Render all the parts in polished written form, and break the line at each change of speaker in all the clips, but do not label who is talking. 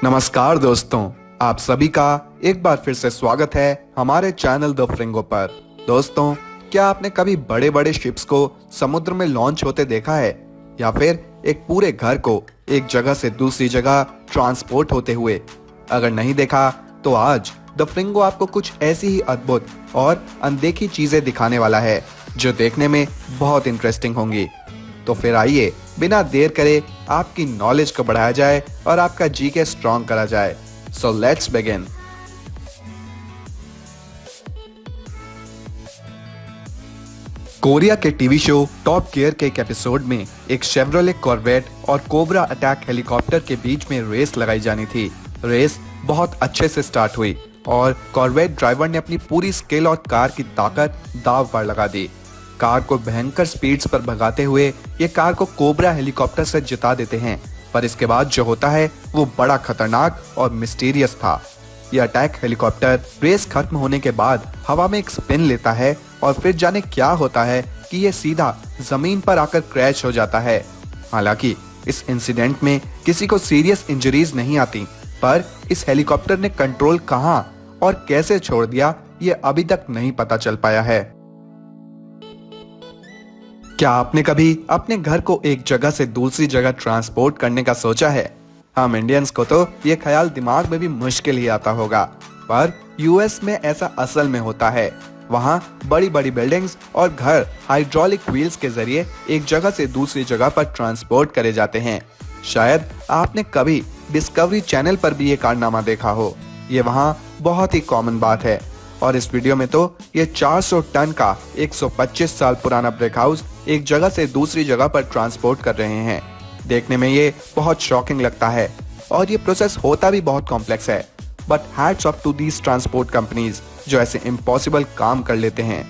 नमस्कार दोस्तों, आप सभी का एक बार फिर से स्वागत है हमारे चैनल द फ्रिंगो पर। दोस्तों, क्या आपने कभी बड़े बड़े शिप्स को समुद्र में लॉन्च होते देखा है या फिर एक पूरे घर को एक जगह से दूसरी जगह ट्रांसपोर्ट होते हुए? अगर नहीं देखा तो आज द फ्रिंगो आपको कुछ ऐसी ही अद्भुत और अनदेखी चीजें दिखाने वाला है जो देखने में बहुत इंटरेस्टिंग होंगी। तो फिर आइए बिना देर करे आपकी नॉलेज को बढ़ाया जाए और आपका जीके स्ट्रॉन्ग करा जाए। So let's begin. कोरिया के टीवी शो टॉप गियर के एक एपिसोड में एक शेवरोलेट कॉर्वेट और कोबरा अटैक हेलीकॉप्टर के बीच में रेस लगाई जानी थी। रेस बहुत अच्छे से स्टार्ट हुई और कॉर्वेट ड्राइवर ने अपनी पूरी स्किल और कार की ताकत दांव पर लगा दी। कार को भयंकर स्पीड्स पर भगाते हुए ये कार को कोबरा हेलीकॉप्टर से जिता देते हैं, पर इसके बाद जो होता है वो बड़ा खतरनाक और मिस्टीरियस था। यह अटैक हेलीकॉप्टर रेस खत्म होने के बाद हवा में एक स्पिन लेता है और फिर जाने क्या होता है कि ये सीधा जमीन पर आकर क्रैश हो जाता है। हालांकि इस इंसिडेंट में किसी को सीरियस इंजरीज नहीं आती, पर इस हेलीकॉप्टर ने कंट्रोल कहां और कैसे छोड़ दिया ये अभी तक नहीं पता चल पाया है। क्या आपने कभी अपने घर को एक जगह से दूसरी जगह ट्रांसपोर्ट करने का सोचा है? हम इंडियंस को तो ये ख्याल दिमाग में भी मुश्किल ही आता होगा, पर यूएस में ऐसा असल में होता है। वहाँ बड़ी बड़ी बिल्डिंग्स और घर हाइड्रोलिक व्हील्स के जरिए एक जगह से दूसरी जगह पर ट्रांसपोर्ट करे जाते हैं। शायद आपने कभी डिस्कवरी चैनल पर भी ये कारनामा देखा हो। ये वहाँ बहुत ही कॉमन बात है और इस वीडियो में तो ये 400 टन का 125 साल पुराना ब्रिक हाउस एक जगह से दूसरी जगह पर ट्रांसपोर्ट कर रहे हैं। देखने में ये बहुत शॉकिंग लगता है और ये प्रोसेस होता भी बहुत कॉम्प्लेक्स है, but hats off to these transport companies जो ऐसे इम्पॉसिबल काम कर लेते हैं।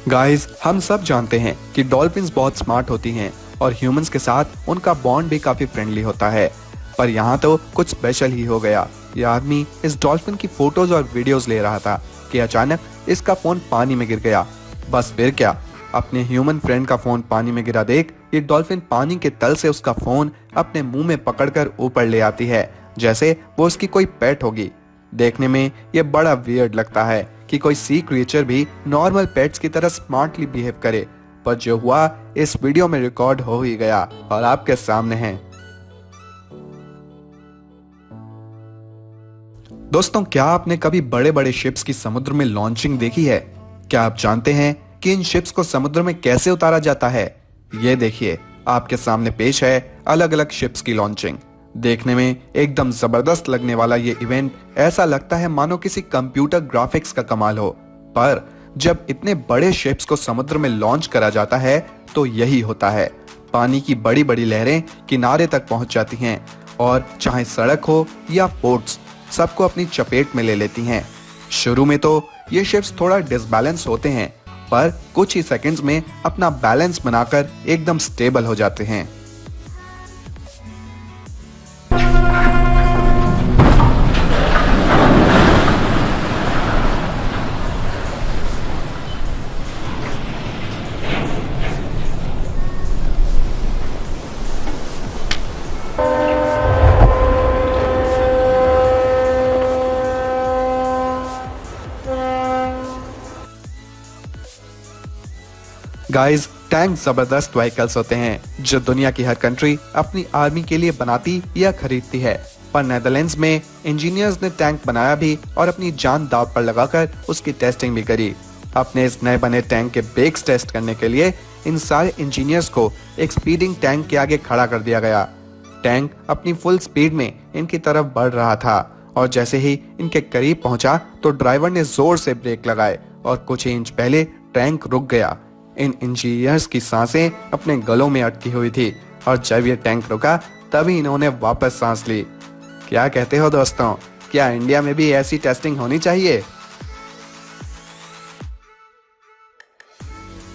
गाइस, हम सब जानते हैं कि डॉल्फिन्स बहुत स्मार्ट होती हैं और ह्यूमंस के साथ उनका बॉन्ड भी काफी फ्रेंडली होता है, पर यहाँ तो कुछ स्पेशल ही हो गया। यह आदमी इस डॉल्फिन की फोटोज और वीडियोस ले रहा था कि अचानक इसका फोन पानी में गिर गया। बस फिर क्या, अपने ह्यूमन फ्रेंड का फोन पानी में गिरा देख ये डॉल्फिन पानी के तल से उसका फोन अपने मुंह में पकड़कर ऊपर ले आती है, जैसे वो उसकी कोई पेट होगी। देखने में ये बड़ा वियर्ड लगता है कि कोई सी क्रिएचर भी नॉर्मल पेट्स की तरह स्मार्टली बिहेव करे, पर जो हुआ इस वीडियो में रिकॉर्ड हो ही गया और आपके सामने है। दोस्तों, क्या आपने कभी बड़े बड़े शिप्स की समुद्र में लॉन्चिंग देखी है? क्या आप जानते हैं कि इन शिप्स को समुद्र में कैसे उतारा जाता है? ये देखिए, आपके सामने पेश है अलग अलग शिप्स की लॉन्चिंग। देखने में एकदम जबरदस्त लगने वाला ये इवेंट ऐसा लगता है मानो किसी कंप्यूटर ग्राफिक्स का कमाल हो, पर जब इतने बड़े शिप्स को समुद्र में लॉन्च करा जाता है तो यही होता है। पानी की बड़ी बड़ी लहरें किनारे तक पहुंच जाती हैं और चाहे सड़क हो या पोर्ट्स, सबको अपनी चपेट में ले लेती हैं। शुरू में तो ये शिप्स थोड़ा डिसबैलेंस होते हैं, पर कुछ ही सेकंड्स में अपना बैलेंस बनाकर एकदम स्टेबल हो जाते हैं। गाइस, टैंक जबरदस्त व्हीकल्स होते हैं जो दुनिया की हर कंट्री अपनी आर्मी के लिए बनाती या खरीदती है, पर नेदरलैंड्स में इंजीनियर्स ने टैंक बनाया भी और अपनी जान दांव पर लगाकर उसकी टेस्टिंग भी करी। अपने इस नए बने टैंक के ब्रेक्स टेस्ट करने के लिए इन सारे इंजीनियर्स को एक स्पीडिंग टैंक के आगे खड़ा कर दिया गया। टैंक अपनी फुल स्पीड में इनकी तरफ बढ़ रहा था और जैसे ही इनके करीब पहुंचा तो ड्राइवर ने जोर से ब्रेक लगाए और कुछ ही इंच पहले टैंक रुक गया। इन इंजीनियर्स की सांसें अपने गलों में अटकी हुई थी और जब ये टैंक रुका तभी इन्होंने वापस सांस ली। क्या कहते हो दोस्तों, क्या इंडिया में भी ऐसी टेस्टिंग होनी चाहिए?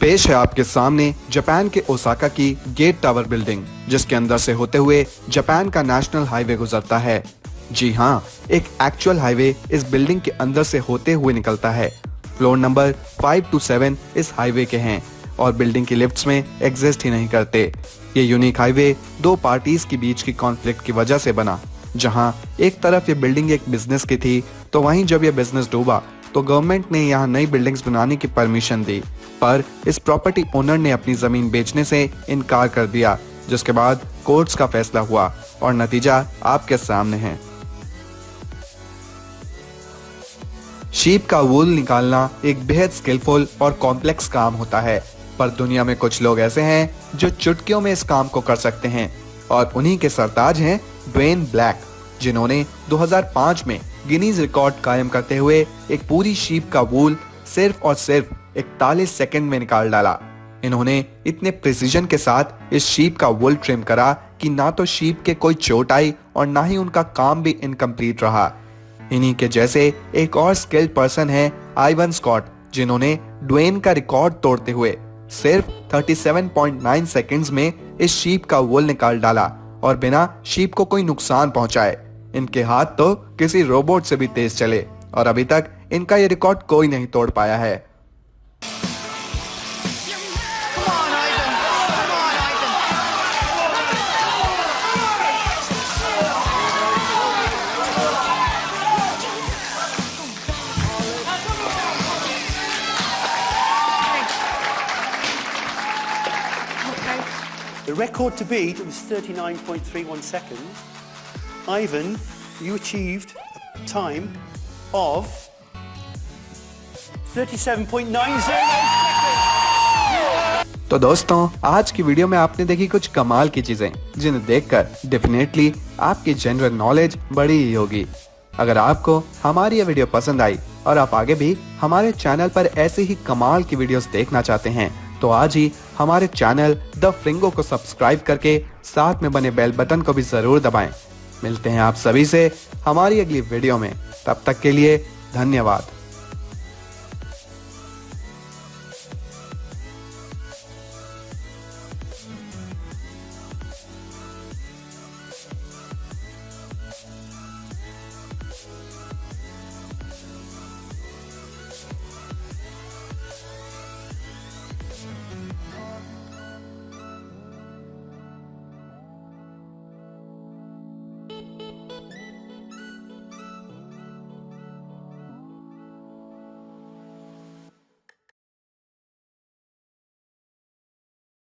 पेश है आपके सामने जापान के ओसाका की गेट टावर बिल्डिंग, जिसके अंदर से होते हुए जापान का नेशनल हाईवे गुजरता है। जी हाँ, एक एक्चुअल हाईवे इस बिल्डिंग के अंदर से होते हुए निकलता है। फ्लोर नंबर 5 to 7 इस हाईवे के हैं और बिल्डिंग की लिफ्ट्स में एग्जिस्ट ही नहीं करते। ये यूनिक हाईवे दो पार्टीज के बीच की कॉन्फ्लिक्ट की वजह से बना, जहां एक तरफ ये बिल्डिंग एक बिजनेस की थी, तो वहीं जब ये बिजनेस डूबा तो गवर्नमेंट ने यहाँ नई बिल्डिंग्स बनाने की परमिशन दी, पर इस प्रॉपर्टी ओनर ने अपनी जमीन बेचने से इनकार कर दिया, जिसके बाद कोर्ट्स का फैसला हुआ और नतीजा आपके सामने है। शीप का वूल निकालना एक बेहद स्किलफुल और कॉम्प्लेक्स काम होता है, पर दुनिया में कुछ लोग ऐसे हैं जो चुटकियों में इस काम को कर सकते हैं और उन्हीं के सरताज हैं ड्वेन ब्लैक, जिन्होंने 2005 में गिनीज रिकॉर्ड कायम करते हुए एक पूरी शीप का वूल सिर्फ और सिर्फ 41 सेकंड में निकाल डाला। इन्होंने इतने प्रिसीजन के साथ इस शीप का वूल ट्रिम करा कि ना तो शीप के कोई चोट आई और ना ही उनका काम भी इनकम्प्लीट रहा। इन्हीं के जैसे एक और स्किल्ड पर्सन है आइवन स्कॉट, जिन्होंने ड्वेन का रिकॉर्ड तोड़ते हुए सिर्फ 37.9 सेकंड्स में इस शीप का वूल निकाल डाला और बिना शीप को कोई नुकसान पहुंचाए। इनके हाथ तो किसी रोबोट से भी तेज चले और अभी तक इनका ये रिकॉर्ड कोई नहीं तोड़ पाया है।
The record to beat was 39.31 seconds. Ivan, you achieved a time of 37.90 seconds.
तो दोस्तों, आज की वीडियो में आपने देखी कुछ कमाल की चीजें, जिन्हें देखकर डेफिनेटली आपकी जनरल नॉलेज बढ़ी ही होगी। अगर आपको हमारी ये वीडियो पसंद आई और आप आगे भी हमारे चैनल पर ऐसे ही कमाल की वीडियोस देखना चाहते हैं, तो आज ही हमारे चैनल द फ्रिंगो को सब्सक्राइब करके साथ में बने बेल बटन को भी जरूर दबाएं। मिलते हैं आप सभी से हमारी अगली वीडियो में, तब तक के लिए धन्यवाद।